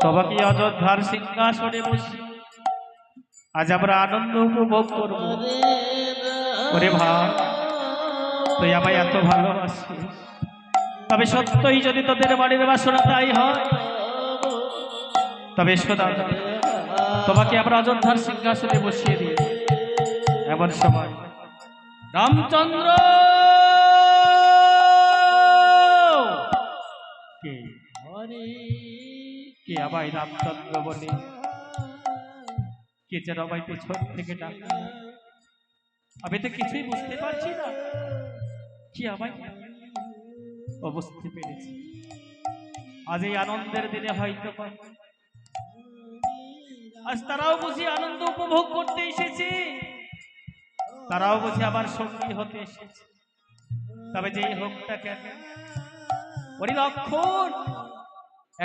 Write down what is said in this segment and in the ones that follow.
তোমাকে অযোধ্যার সিংহাসনে বসে আজ আমরা আনন্দ উপভোগ করব। ওরে ভাই, তুই আমায় এত ভালোবাসিস, তবে সত্যই যদি তোদের বাড়ির বাসনা তাই হয়, তবে শোনা, তোমাকে আমরা অযোধ্যার সিংহাসনে বসিয়ে দিই। এমন সময় রামচন্দ্র কে আমায় রামচন্দ্র বলে কে যেন আমায় পেছন থেকে ডাকে। আমি তো কিছুই বুঝতে পারছি না কি আমায় বুঝতে পেরেছি। আজ এই আনন্দের দিনে হয়তো আজ তারাও বুঝি আনন্দ উপভোগ করতে এসেছে, তারাও বুঝি আবার সঙ্গী হতে এসেছে। তবে যেই হোকটা কেন, ওই লক্ষণ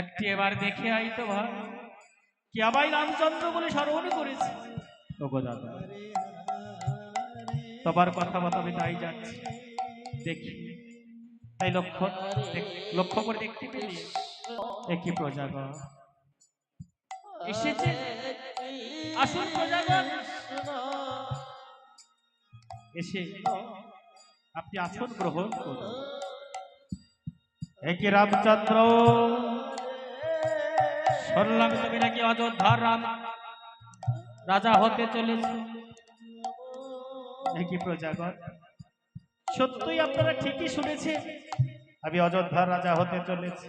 একটি এবার দেখে আইতো ভাই, কি আমায় রামচন্দ্র বলে স্মরণ করেছে। ওগো দাদা, তোমার কথা মতো আমি তাই যাচ্ছি, দেখি তাই লক্ষ্য করে দেখতে পেলি একই প্রজাগণ এসেছে। আসুন প্রজাগণ, এসে আপনি আসন গ্রহণ করুন। একই রামচন্দ্র, শুনলাম তুমি নাকি অযোধ্যার রাজা হতে চলেছে। একই প্রজাগণ, সত্যই আপনারা ঠিকই শুনেছেন, আমি অযোধ্যার রাজা হতে চলেছি।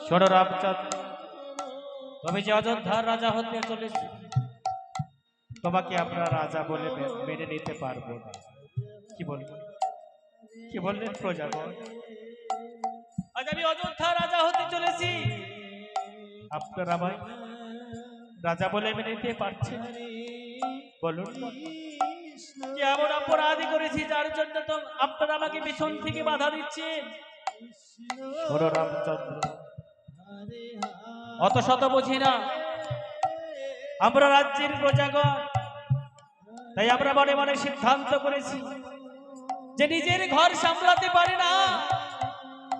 শোনো রামচন্দ্র, তুমি যে অযোধ্যার রাজা হতে চলেছ, তোমাকে আমরা রাজা বলে মেনে নিতে পারবো না। কি বলবেন, কি বললেন প্রজাগণ? আজ আমি অযোধ্যার রাজা হতে চলেছি, আপনারা আমায় রাজা বলে মেনে নিতে পারছেন? বলুন, কি এমন অপরাধী করেছি যার জন্য তো আপনারা আমাকে পিছন থেকে বাধা দিচ্ছেন? শোনো রামচন্দ্র, অত শত বুঝি না, আমরা রাজ্যের প্রজাগণ, তাই আমরা মনে মনে সিদ্ধান্ত করেছি যে নিজের ঘর সামলাতে পারে না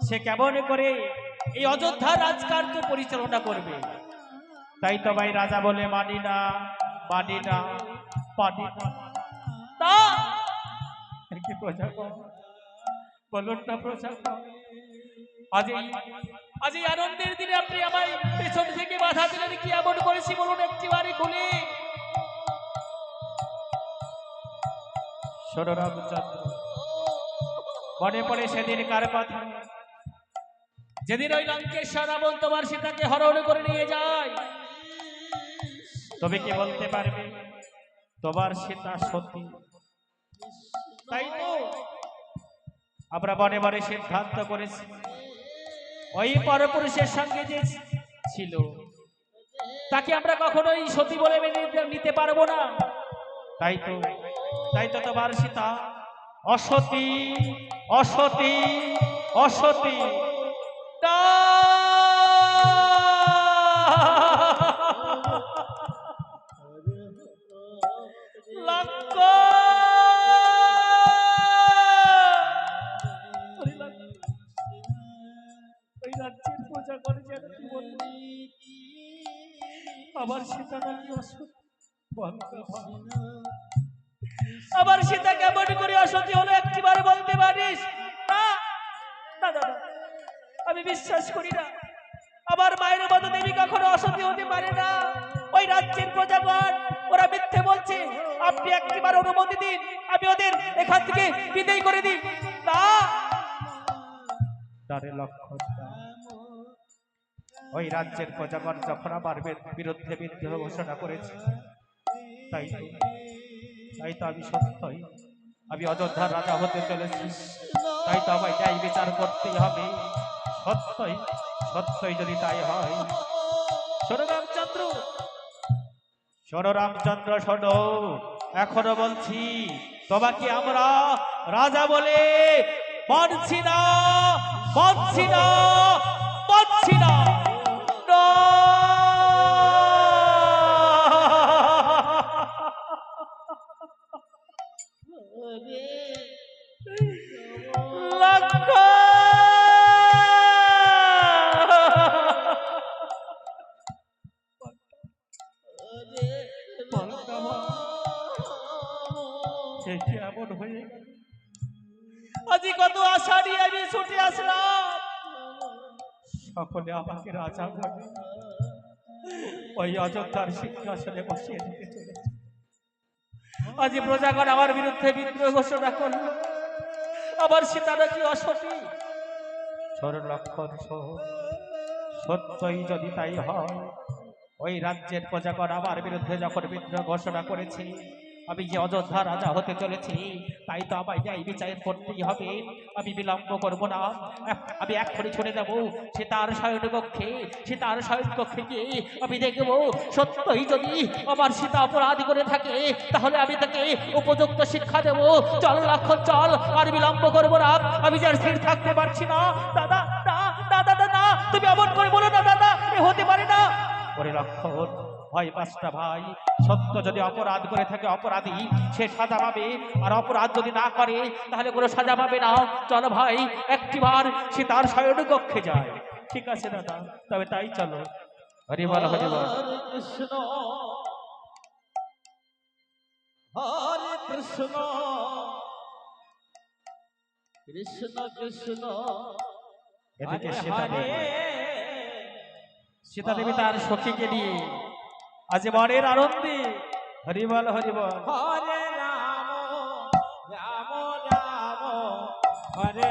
সে কেমন করে এই অযোধ্যার রাজকার্য পরিচালনা করবে। তাই তো ভাই রাজা বলে মানি না, মানি না, মানি না। তা কি প্রজাগণ, বলুন না প্রজাগণ, আজ এই আনন্দের দিনে আপনি আমায় পেছন থেকে বাধা দিলেন, কি এমন করেছি বলুন একটিবারে খুলে। শোনো রামচন্দ্র, মনে পড়ে সেদিন কার কথা, যেদিন ওই লঙ্কেশ্বর রাবণ তোমার সীতাকে হরণ করে নিয়ে যায়। তুমি কি বলতে পারবে তোমার সীতা সতী? তাই তো আমরা মনে মনে সিদ্ধান্ত করেছি ওই পরপুরুষের সঙ্গে যে ছিল তাকে আমরা কখনোই সতী বলে মেনে নিতে পারবো না। তাই তো তোমার সীতা অসতী, অসতী, অসতী। আবার সীতা নাকি আবার সীতা কেমন করে অসতী হলো একটিবার বলতে পারিস? না দাদা, আমি বিশ্বাস করি না, আমার মায়ের মতো দেবী কখনো অসতী হতে পারে না। ওই রাজ্যের প্রজাগণ ওরা মিথ্যে বলছে, আপনি একটিবার অনুমতি দিন, আমি ওদের এখান থেকে বিদায় করে দিই। না, তারে লক্ষণ, ওই রাজ্যের প্রজাগণ যখন আমার বিরুদ্ধে বিদ্রোহ ঘোষণা করেছে, তাই তো আমি সত্যই আমি অযোধ্যার রাজা হতে চলেছি। তাই তো আমায় ন্যায় বিচার করতেই হবে। সত্যই যদি তাই হয়, শোনো রামচন্দ্র, শোনো রামচন্দ্র, শোনো, এখনো বলছি তোমাকে আমরা রাজা বলে মানছি না, মানছি না, মানছি না। আজি কত আশা নিয়ে আমি ছুটে আসলাম, সকলে আমাকে রাজা বলে ওই অযোধ্যার সিংহাসনে বসিয়ে দিতে চলেছে। আজি প্রজাগণ আমার বিরুদ্ধে বিদ্রোহ ঘোষণা করলো, আবার সীতা নাকি অসতী। লক্ষণ সত্যই যদি তাই হয়, ওই রাজ্যের প্রজাগণ আমার বিরুদ্ধে যখন বিদ্রোহ ঘোষণা করেছে, আমি যে অযোধ্যা রাজা হতে চলেছি, তাই তো আমায় ন্যায় বিচার করতেই হবে। আমি বিলম্ব করব না, আমি এক্ষুনি ছুটে যাব সীতার শয়ন কক্ষে। সীতার শয়ন কক্ষে গিয়ে আমি দেখব সত্যই যদি আমার সীতা অপরাধ করে থাকে, তাহলে আমি তাকে উপযুক্ত শিক্ষা দেব। চল লক্ষণ চল, আর বিলম্ব করব না, আমি যে আর স্থির থাকতে পারছি না। দাদা না না দাদা না, তুমি অমন করে বলো না দাদা, এ হতে পারে না। ওরে লক্ষণ, ভাই পাঁচটা ভাই, সত্য যদি অপরাধ করে থাকে অপরাধী সে সাজা পাবে, আর অপরাধ যদি না করে তাহলে কোনো সাজা পাবে না। চলো ভাই একটিবার সীতার শয়ন কক্ষে যায়। ঠিক আছে দাদা, তবে তাই চলো। হরি বল হরি বল। কৃষ্ণ হরে কৃষ্ণ কৃষ্ণ কৃষ্ণ এদিকে হরে সীতা দেবী তার সখীকে নিয়ে আজ মনের আনন্দে হরি বল হরি বল। হরে রাম রাম রাম হরে